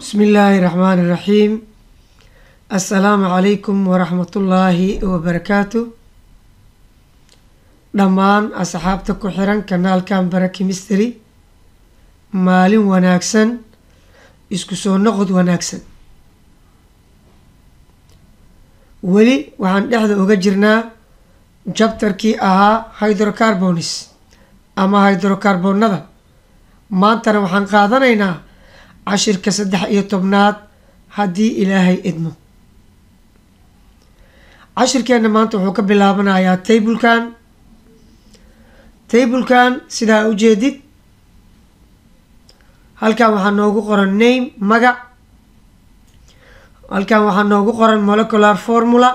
بسم الله الرحمن الرحيم. السلام عليكم ورحمة الله وبركاته. دمان أصحابتك حران كنال كان بركي مستري مالين وناكسن اسكسو نقد وناكسن ولي وعن دحد وجرنا جابتركي هيدروكربونس أما هيدروكربون نذا ما أنت وحن قادنينا عشر كسدح يطبنات هدي إلهي إدمو عشر كان ما أنت وحكب بلابنا يا تيبل كان سدا وجديد هل كان وحنوجو قرن نيم مجا هل كان وحنوجو قرن molecular formula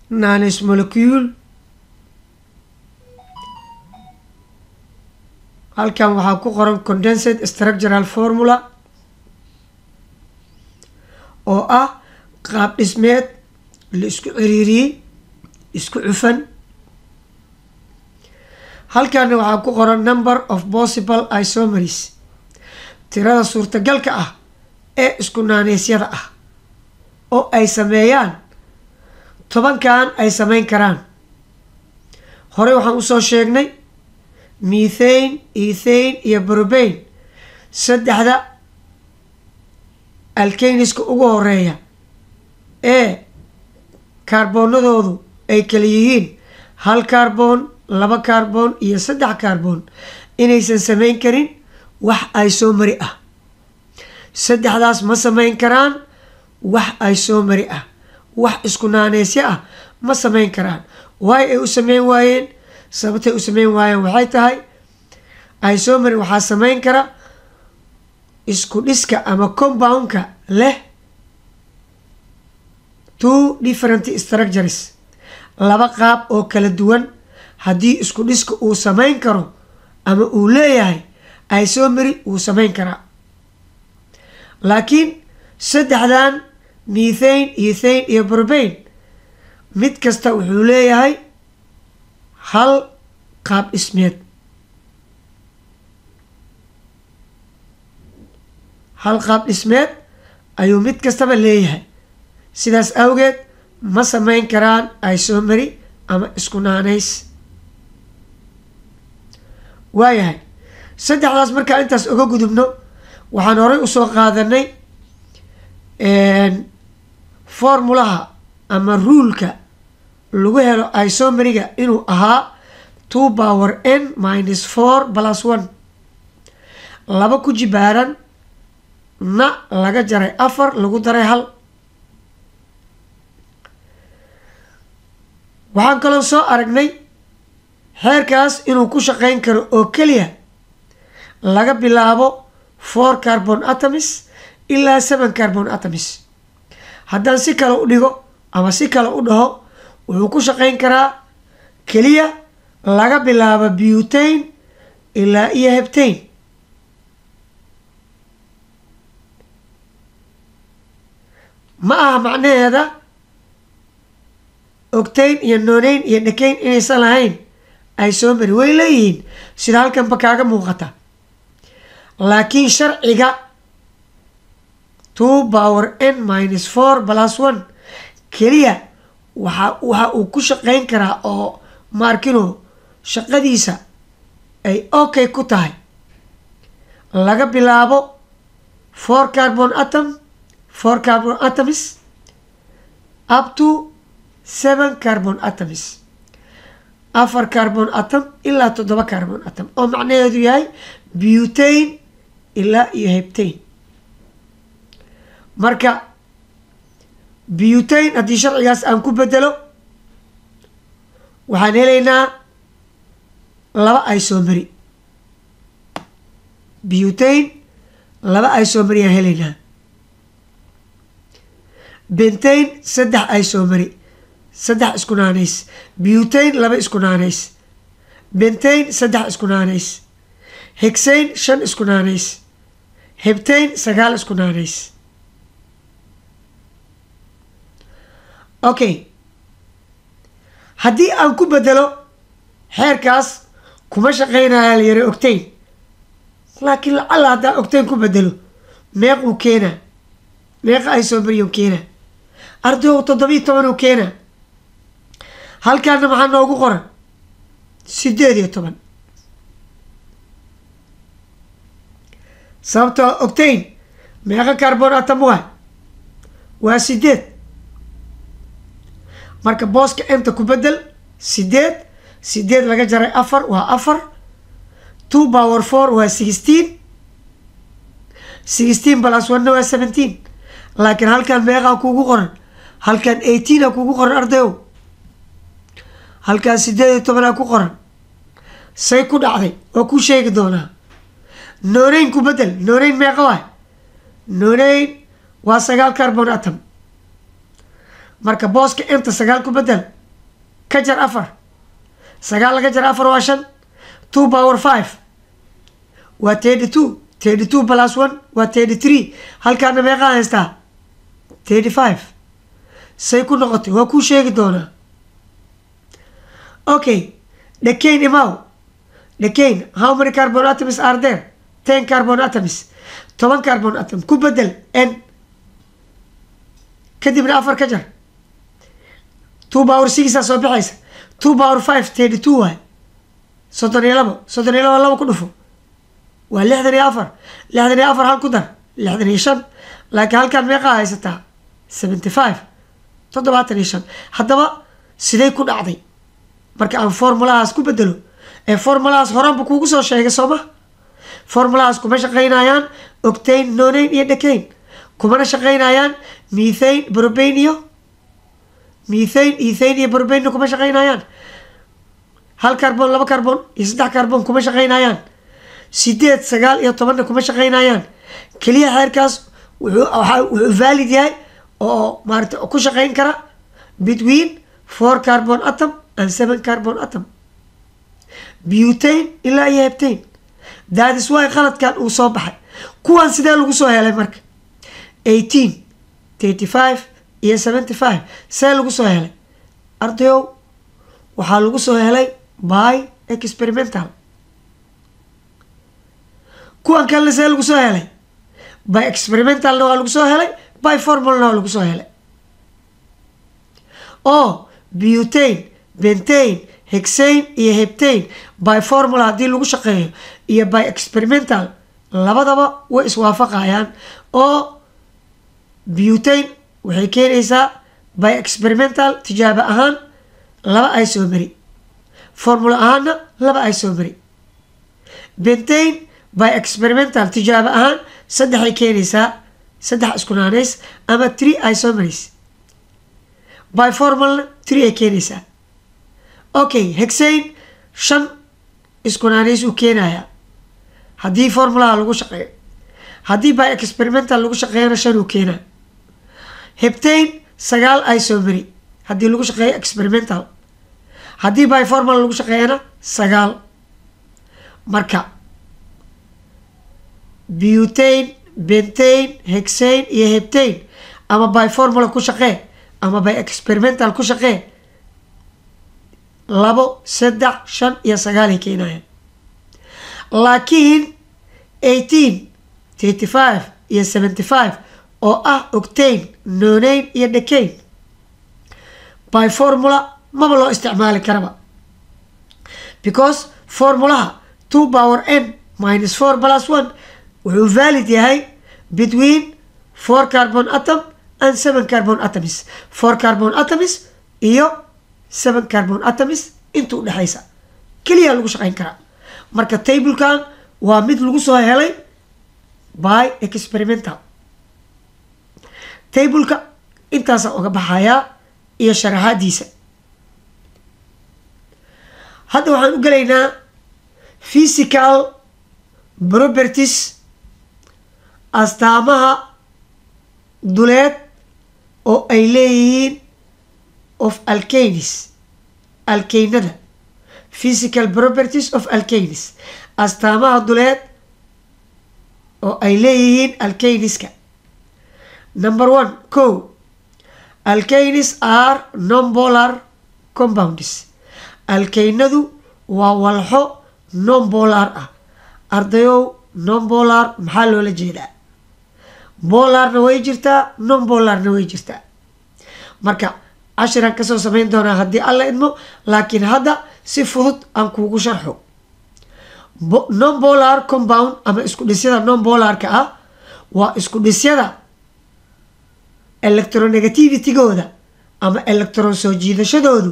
نانس molecule هل كان وحاكو قرن condensed structural formula أو قاب اسميت اللي اسكو عريري اسكو عفن هل كان وحاكو قرن number of possible isomers ترى صورة قلقة ايه اسكو نانيسيادة او اي سميان طبعا كان اي سمين كران هوري وحان usoo sheegnay ميثين إيثين iyo بروبين saddexda alkaniska ugu horeeya ee kaarboonadoodu ay kala yihiin hal kaarboon laba kaarboon iyo saddex kaarboon inaysan samayn karin wax isomeri ah saddexdaas ma samayn karaan wax isomeri ah wax isku naaneysyo ah ma samayn karaan waay ay u samayn waayeen sababtay u samayn waayeen waxay tahay isomer waxaa samayn kara isku dhiska ama compoundka leh two different structures laba qaab oo kala duwan haddii isku dhiska uu samayn karo ama uu leeyahay isomeri uu samayn karaa laakiin saddexdan methane ethane iyo propane mid kasta wuxuu leeyahay hal qaab ismeed hal qaab dhismeed ayuu mid kastaba leeyahay sidaas awgeed ma samayn karaan isomeri ama isku naanays waayahay saddexdaas markaa intaas uga gudubno waxaan horey usoo qaadanay formulaha ama ruulka lagu helo isomeriga inuu ahaa 2 power n minus 4 plus 1 laba ku jibaaran na laga jaray 4 lagu daray 1 waxaan kaloo soo aragnay xeerkaas inuu ku shaqayn karo oo keliya laga bilaabo 4 carbon atoms ilaa 7 carbon atoms haddaan si kale u dhigo ama si kale u dhaho wuxuu ku shaqayn karaa keliya laga bilaabo butane ilaa iyo heptane ma aha macnaheeda octane iyo nonane iyo decane inaysan lahayn isomeri way leeyihiin sida halkanba kaaga muuqata laakiin sharciga 2 power n minus 4 plus 1 keliya waxa uu ku shaqayn karaa oo markino shaqadiisa ay okay ku tahay laga bilaabo 4 carbon atoms up to 7 carbon atoms 4 carbon atom ilaa 7 carbon atom oo macnaheedu yahay butane ilaa iyo heptane marka butane haddii sharcigaas aan ku bedelo waxaan helaynaa laba isomeri butane laba isomeri aan helaynaa bentane saddex isomeri saddex isku naanays butane laba isku naanays bentane saddex isku naanays hexane 5 isku naanays heptane 9 isku naanays okay haddii aan ku bedelo xeerkaas kuma shaqaynaya la yiri octane laakiin lacala haddaan octane ku bedelo meequu keenaa meeqa isomeriyu keenaa ardayow 17 keenaa halkaana maxaa noogu qoran 18 sababtoo octane meeqa carbon atom waa 8 marka booska inta ku bedel 8 laga jaray 4 waa 4 2 power 4 waa 16 plus 1 waa 17 laakiin halkan meeqa kugu qoran halkan 18 kugu qoran ardayow halkan 18 ku qoran say ku dhacday oo ku sheegi doonaa nooreyn ku bedel nooreyn meeqa waa nooreyn waa 9 carbon atom marka booska inta 9 ku bedel ka jar 4 9 laga jar 4 waa 5 2 power 5 waa 32 plus 1 waa 33 halkaana meeqa haystaa 35 say ku noqotay waa ku sheegi doonaa okay decane imaw decane how many carbon atoms are there 10 carbon atoms 10 carbon atom ku bedel n kadibna 4 ka jar 2 power 6 soo bixaysa 2 power 5 32 waay 32 laba ku dhufo waa 64 hal ku dar 65 laakiin halkan meeqa haysataa 75 haddaba sidee ku dhacday marka aan formulahaas ku bedelo ee formulahaas horanba kuugu soo sheegay sooma formulahaas kuma shaqaynayaan octane nonane iyo decane kumana shaqaynayaan methane propane iyo ethane iyo propane kuma shaqaynayaan hal carbon 2 carbon iyo 3 carbon kuma shaqaynayaan 8 9 iyo 10 kuma shaqaynayaan kaliya xeerkaas wuxuu valid yahay oo maarta ku shaqayn kara between 4 carbon atom and 7 carbon atom butane ilaa iyo heptane that is why qaladkan uu soo baxay kuwan sidee lagu soo helay marka 18 35 iyo 75 see lagu soo helay ardayow waxaa lagu soo helay by experimental kuwan kalena see lagu soo helay by experimentalna waa lagu soo helay by formulana waa lagu soo helay oo butane pentane hexane iyo heptane by formula haddii lagu shaqeeyo iyo by experimental labadaba way iswaafaqayaan oo butane waxay keenaysaa by experimental tijaabo ahaan 2 isomeri formula ahaanna 2 isomeri pentane by experimental tijaabo ahaan 3 ay keenaysaa 3 iskunaanays ama 3 isomeries by formula 3 ay keenaysaa okay hexane 5 iskunaanays uu keenayaa haddii formulaha lagu shaqeeyo haddii by experimental lagu shaqeeyana 5 uu keenaa heptane 9 isomeri haddii lagu shaqeeyo experimental haddii by formula lagu shaqeeyana 9 marka butane pentane hexane iyo heptane ama by formula ku shaqee ama by experimental ku shaqee 2 3 5 iyo 9 ay keenayaan laakiin 18 35 iyo 75 oo ah octane nonane iyo decane by formula maba loo isticmaali karaba because formulaha 2 power n minus 4 plus 1 wuxuu valid yahay between 4 carbon atom and 7 carbon atoms 4 carbon atoms iyo 7 carbon atoms inta u dhexaysa kaliya lagu shaqayn karaa marka tablekan waa mid lagu soo helay by experimental tableka intaasa uga baxayaa iyo sharaxaadiisa hadda waxaan u gelaynaa physical properties astaamaha duleed oo ay leeyihiin of alkanes alkaynada physical properties of alkanes astaamaha duleed oo ay leeyihiin alkaniska number 1 co alkanes are non-polar compounds alkaynadu waa walxo non-polar ah ardayow non-polar maxaa loola jeedaa boolarna way jirtaa, non boolarna way jirtaa. marka casharaan kasoo samayn doonaa haddii alla idmo, laakiin hadda si fudud aan kuugu sharxo. non bolar compound ama isku dhisyada non bolarka ah waa isku dhisyada electronegativitygooda ama electron soo jiidashadoodu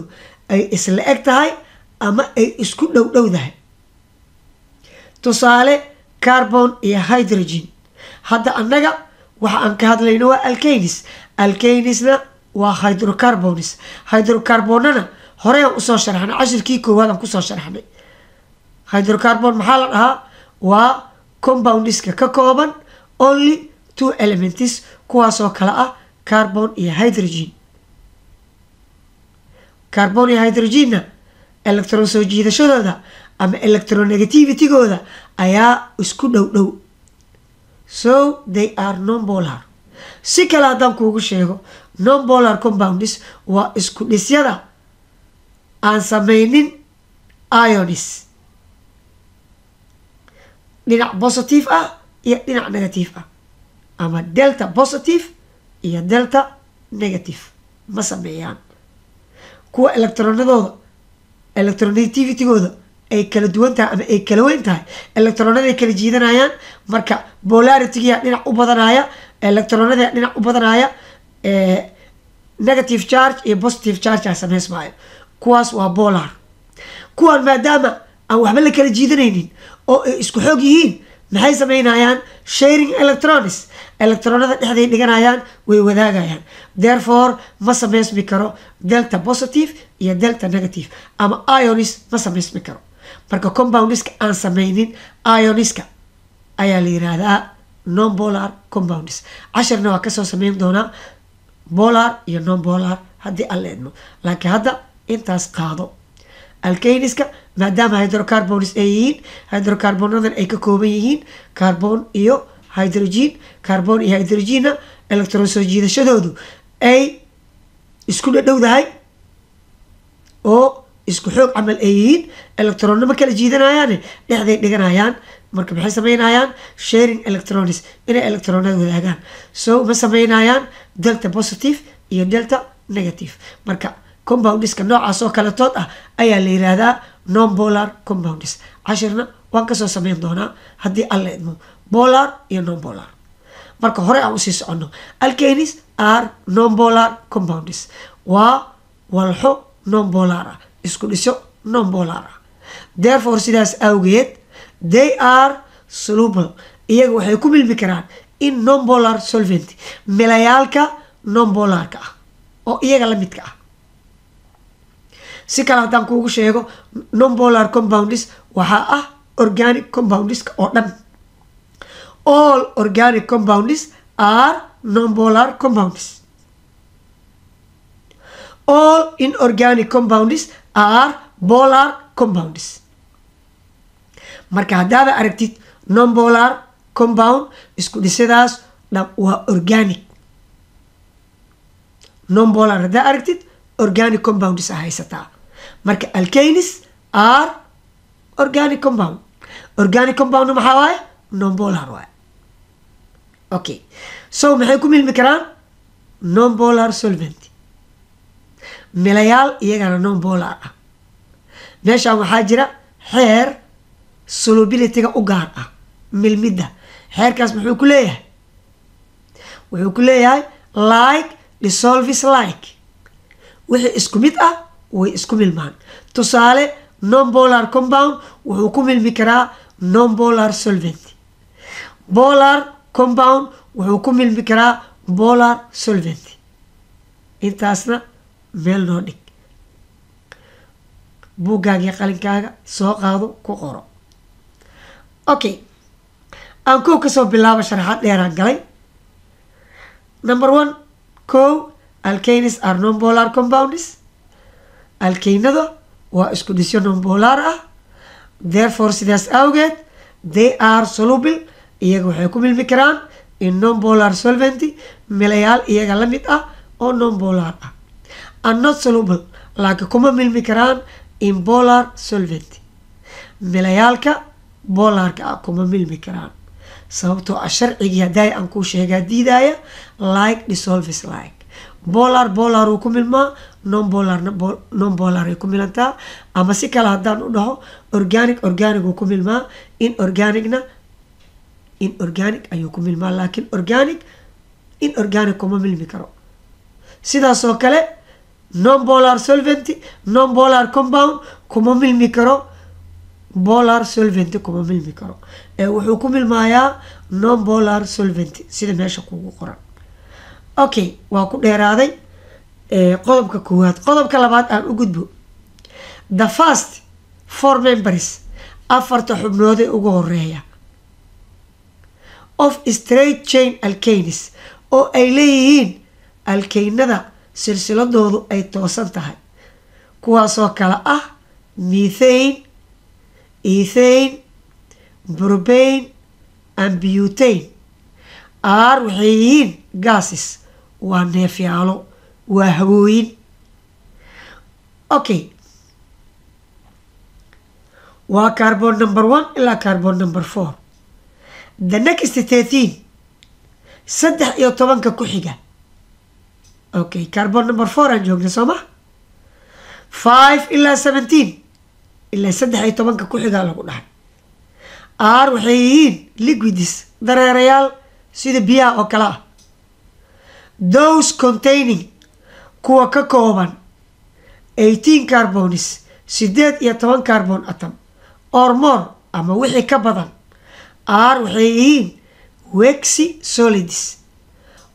ay isla eg tahay ama ay isku dhowdahay. tusaale carbon iyo hydrogen. hadda annaga waxa aan ka hadlayno waa alkanis. alkanisna waa hydrocarbons. hydrocarbonana horey aan usoo sharxnay, cashirkii koowaad aan kusoo sharxnay. hydrocarbon maxaa la dhahaa? waa compoundiska ka kooban only 2 elements, kuwaasoo kale ah carbon iyo hydrogen. carbon iyo hydrogenna electron soo jiidashadooda ama electronegativitygooda ayaa isku dhow. so they are non polar. si kale haddaan kuugu sheego, non polar compounds waa isku dhisyada aan sameynin ionis, dhinac positive ah iyo dhinac negative ah, ama delta positive iyo delta negative ma sameeyaan. kuwa electronadooda electronegativitygooda ay kala duwan tahay ama ay kala weyn tahay, electronaday kala jiidanayaan, marka polarityga dhinac u badanaya, electronada dhinac u badanaya, negative charge iyo positive charge ay sameysmaayo. kuwaas waa polar. kuwan maadaama aan waxba la kala jiidanaynin oo ay isku xoog yihiin, maxay sameynayaan? sharing electrons. electronada dhexday dhiganayaan, way wadaagayaan. therefore ma sameysmi karo delta positive iyo delta negative, ama ionis ma sameysmi karo. marka compoundiska aan sameynin ioniska ayaa la yiraahdaa non polar compounds. casharna waa kasoo sameyn doonaa polar iyo non polar haddii aan la idmo, laakiin hadda intaas qaado. alkaniska maadaama hydrocarbons ay yihiin, hydrocarbonadan ay ka kooban yihiin carbon iyo hydrogen. carbon iyo hydrogenna electron soo jiidashadoodu ay isku dhowdahay oo isku xoog camal ay yihiin, electronna ma kala jiidanayaan, dhexday dhiganayaan. marka maxay sameynayaan? sharing electrons, inay electronada wadaagaan. so ma sameynayaan delta positive iyo delta negative. marka compoundiska noocaas oo kale tood ah ayaa la yiraahdaa non polar compounds. cashirna waan kasoo sameyn doonaa haddii alla idmo, polar iyo non polar. marka hore aan usii soconno, alkanis are non polar compounds. waa walxo non polar ah, isku dhiso non polar ah. therefore sidaas awgeed they are soluble. iyaga waxay ku milmi karaan in non polar solvent, milayaalka non polarka ah oo iyaga la midka ah. si kale haddaan kuugu sheego, non polar compounds waxaa ah organic compoundiska oo dhan. all organic compounds are non polar compounds. all inorganic compounds are polar compounds. marka haddaaba aragtid non polar compound, isku dhisadaas waa organic. non polar haddaa aragtid organic compounds a haysataa. marka alkanis are organic compound. organic compound maxaa waaye? non polar waaye. okay, so maxay ku milmi karaan? non polar solvent. milayaal iyagana non polar ah. meeshaan waxaa jira xeer solubilityga u gaar ah, milmidda. xeerkaas muxuu ku leeyahay? wuxuu ku leeyahay like dissolves like. wixii isku mid ah way isku milmaan. tusaale non polar compound wuxuu ku milmi karaa non polar solvent. polar compound wuxuu ku milmi karaa polar solvent. intaasna meel noo dhig, buuggaaga iyo qalinkaaga soo qaado, ku qoro. okay, aan kow kasoo bilaabo sharaxaad dheeraan galay. number 1, alkanis are non polar compounds. alkaynada waa isku dhisyo non polar ah. therefore sidaas awgeed they are soluble. iyaga waxay ku milmi karaan in non polar solvent, milayaal iyaga la mid ah oo non polar ah. are not soluble, laakiin kuma milmi karaan in polar solvent. milayaalka polarka ah kuma milmi karaan. sababtoo ah sharcigii hadday aan kuu sheegaa diidaya like dissolves like. Polar uu ku milmaa, non polar ay ku milantaa, ama si kale haddaan u dhaho organic uu ku milmaa, inorganic ayuu ku milmaa, laakiin inorganic kuma milmi karo. sidaasoo kale non polar solvent, non polar compound kuma milmi karo, polar solvent kuma milmi karo, wuxuu ku milmaayaa non polar solvent sida meesha kugu qoran. okay, waa ku dheeraaday qodobka koowaad. qodobka labaad aan u gudbo. The first 4 members, afarta xubnoodee ugu horeeya of straight chain alkanes, oo ay leeyihiin alkaynada silsiladoodu ay toosan tahay, kuwaasoo kale ah methane, ethane, propane and butane. waxay yihiin gases, waa neefyaalo, waa hawooyin. okay, waa carbon number 1 ilaa carbon number 4. the next 13 13 ku xiga. okay, carbon number 4 aan joogna soo ma. 5 ilaa 17 ilaa 13 ku xigaa lagu dhahay. waxay yihiin liquids, dareerayaal sida biyaha oo kale ah. those containing, kuwa ka kooban 18 carbons, 18 carbon atom or more ama wixii ka badan. waxay yihiin waxy solids,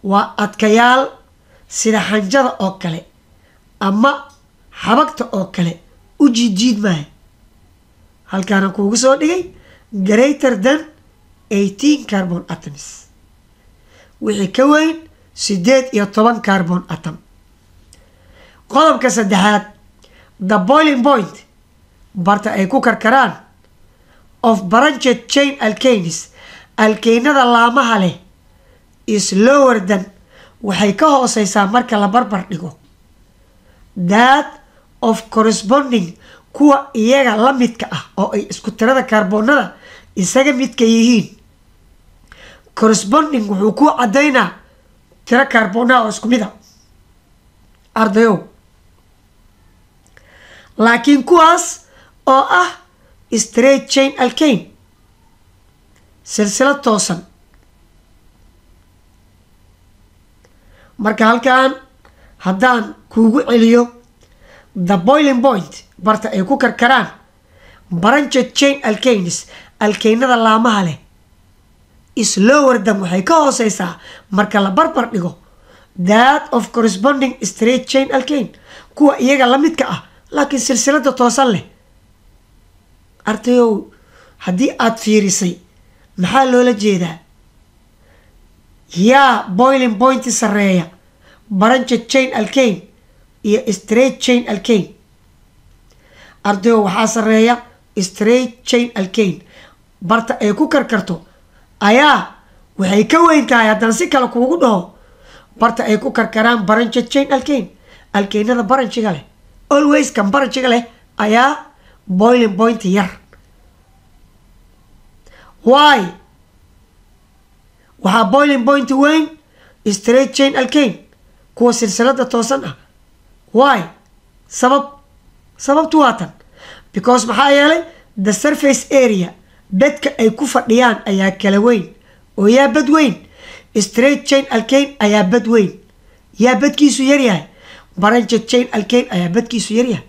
waa adkayaal sida xanjada oo kale ama xabagta oo kale u jiidjiidmaya. halkaana kuugu soo dhigay greater than 18 carbon atoms, wixii ka weyn 18 carbon atom. qodobka saddexaad, the boiling point, barta ay ku karkaraan of branched chain alkanes, alkaynada laamaha leh, is lower than, waxay ka hooseysaa marka la barbar dhigo that of corresponding, kuwa iyaga la midka ah oo ay isku tirada kaarboonada isaga midka yihiin. corresponding wuxuu ku cadaynaa tiro kaarboonada oo isku mid ah ardayow, laakiin kuwaas oo ah straight chain alkane, silsilad toosan. marka halkan haddaan kuugu celiyo, the boiling point, barta ay ku karkaraan branched chain alkanes, alkaynada laamaha leh, is lower than, waxay ka hooseysaa marka la barbar dhigo that of corresponding straight chain alkane, kuwa iyaga la midka ah laakiin silsilada toosan leh. ardayow, haddii aad fiirisay maxaa loola jeedaa? yaa boiling point sareeya, branched chain alkane iyo straight chain alkane? ardayow, waxaa sareeya straight chain alkane. barta ay ku karkarto ayaa waxay ka weyn tahay, haddaan si kale kuugu dhaho, barta ay ku karkaraan branched chain alkane, alkaynada baranjiga leh, always kan baranjiga leh ayaa boiling point yar. why? waxaa boiling point weyn straight chain alkane, kuwa silsilada toosan ah. why? sababtu waa tan, because maxaa yeelay the surface area, bedka ay ku fadhiyaan ayaa kala weyn, oo yaa bad weyn. straight chain alkane ayaa bad weyn, yaa badkiisu yaryahay. branched chain alkane ayaa badkiisu yaryahay.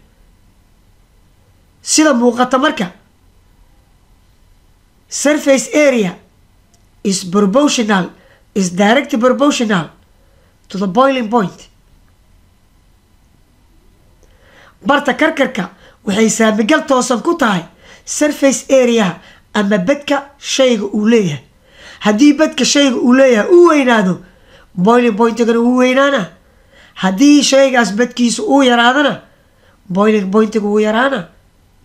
sida muuqata marka, surface area is proportional, is direct proportional to the boiling point. barta karkarka waxay saamigal toosan ku tahay surface area ama bedka shayga uu leeyahay. haddii bedka shayga uu leeyahay uu weynaado, boiling pointigana uu weynaana. haddii shaygaas bedkiisa uu yaraadana, boiling pointiga uu yaraana.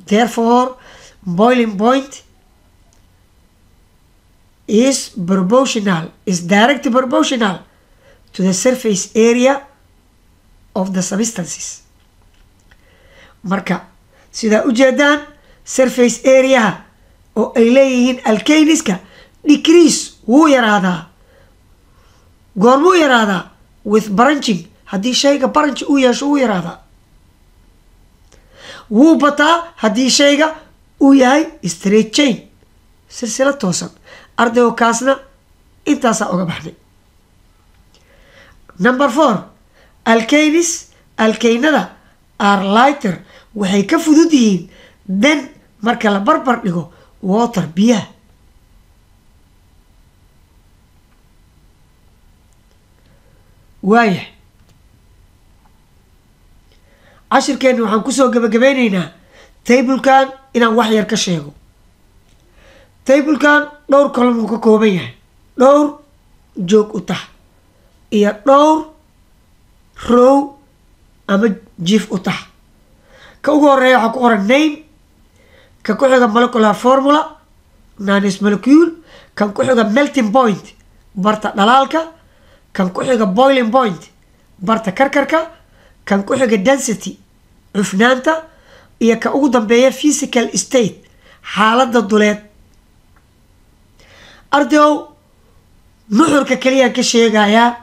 therefore boiling point is proportional, is direct proportional to the surface area of the substances. marka sidaa ujeedaan surface areaha oo ay leeyihiin alkaneska decrease wuu yaraadaa. goormuu yaraadaa? with branching. haddii shayga branch uu yeesho wuu yaraadaa. wuu bataa haddii shayga uu yahay straight chain, silsila toosan. ardaygo kaasna intaasaa uga baxnay. number 4 alkanis. alkaynada are lighter, waxay ka fudud yihiin then marka la barbar dhigo water, biyaha. waaya cashirkeena waxaan kusoo gabagabeyneynaa tablekan inaan wax yar ka sheego. tablekan dhowr column uu ka kooban yahay, dhowr joog u tax iyo dhowr row ama jiif u tax. ka ugu horeeya waxaa ku qoran name, kan ku xiga molecular formula nanis molecule, kan ku xiga melting point barta dhalaalka, kan ku xiga boiling point barta karkarka, kan ku xiga density cufnaanta, iyo ka ugu dambeeya physical state xaalada duleed. ardayow nuxurka keliyaan ka sheegayaa,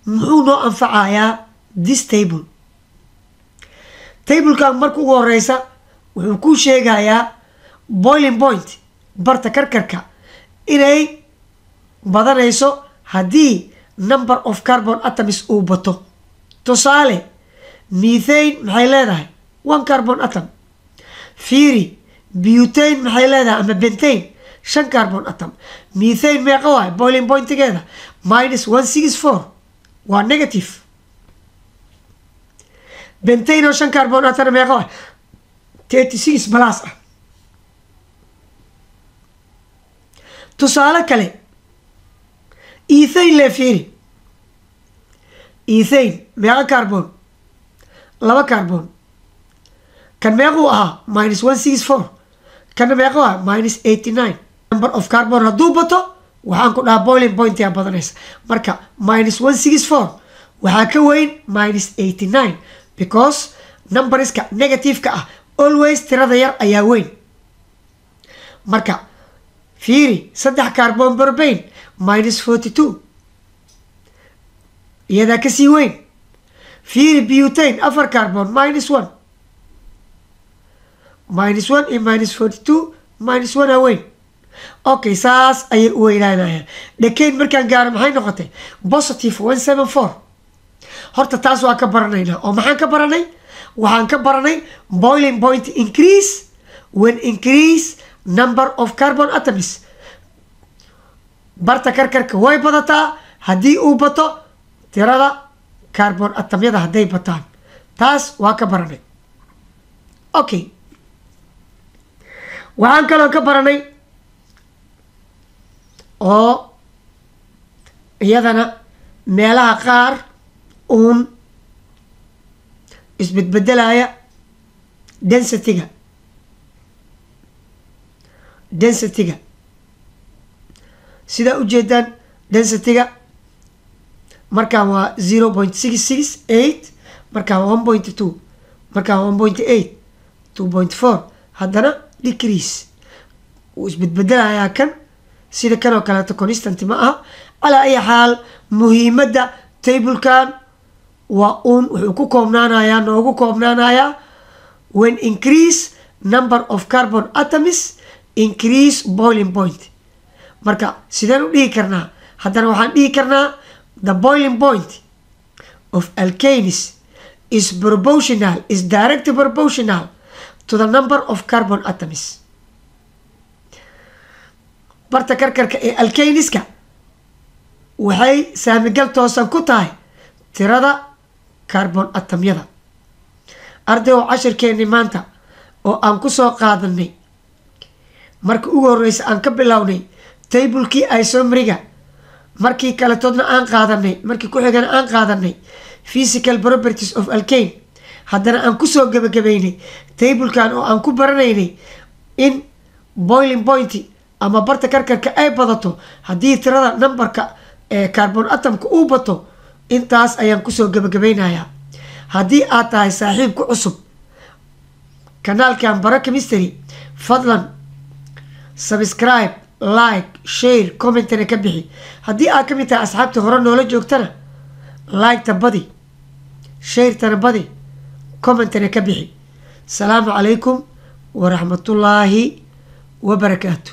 muxuu noo anfacayaa this table. tablekan marka ugu horeysa wuxuu kuu sheegayaa boiling point barta karkarka inay badanayso haddii number of carbon atoms uu bato. tusaale methane maxay leedahay 1 carbon atom. fiiri butane maxay leedahay ama bentane 5 carbon atom. methane meeqa waay boiling pointigeeda -164 waa negative. bentane oo 5 carbon atom meeqa waay 36 plus ah. tusaale kale ethane le fiiri, ethane meeqa carbon 2 carbon. kan meequu ahaa -164, kana meeqa waa -89. number of carbon hadduu bato waxaan ku dhahaa boiling point yaa badanaysa. marka -164 waxaa ka weyn -89 because numberiska negative-ka ah always tirada yar ayaa weyn. marka fiiri 3 carbon propane -42 iyadaa kasii weyn. fiiri butane 4 carbon -1 -1 iyo -42 -1 haweyn. okay saas ayay u weynaanayaan. decane markaan gaaro maxay noqotay positive 174. horta taas waa ka baranaynaa oo maxaan ka baranay? waxaan ka baranay boiling point increase when increase number of carbon atoms. barta karkarka way badataa haddii uu bato tirada carbon atomyada hadday bataan. taas waa ka baranay. okay waxaan kaloo ka baranay oo iyadana meelaha qaar uun isbedbedelaya density-ga sidaa ujeedaan density-ga markaan waa 0.668, markaan waa 1.2, markaan waa 1.8, 2.4 haddana decrease wuu isbedbedelayaa kan sida kan oo kaleeto constant ma aha. calaa ay xaal muhiimadda tablekan waa uun wuxuu ku koobnaanayaa noogu koobnaanayaa when increase number of carbon atoms increase boiling point. marka sideen u dhihi karnaa? haddana waxaan dhihi karnaa the boiling point of alkanes is proportional, is directly proportional to the number of carbon atoms. barta karkarka ee alkaniska waxay saamigal toosan ku tahay tirada carbon atomyada. arday oo cashirkeeni maanta oo aan kusoo qaadanay markii ugu horeysa aan ka bilownay tablekii isomeriga, markii kale toodna aan qaadanay, markii ku xigana aan qaadanay physical properties of alkane, haddana aan kusoo gabagabeynay tablekan oo aan ku baranaynay in boiling point ama barta karkarka ay badato haddii tirada numberka ee carbon atomka uu bato. intaas ayaan kusoo gabagabeynayaa. haddii aad tahay saaxiib ku cusub kanaalkan Baro Chemistry, fadlan subscribe like share commentna ka bixi haddii aad ka mid tahay asxaabta hore noola joogtana like-ta badi share-tana badi commentna ka bixi asalaamu calaykum waraxmatullaahi wabarakaatu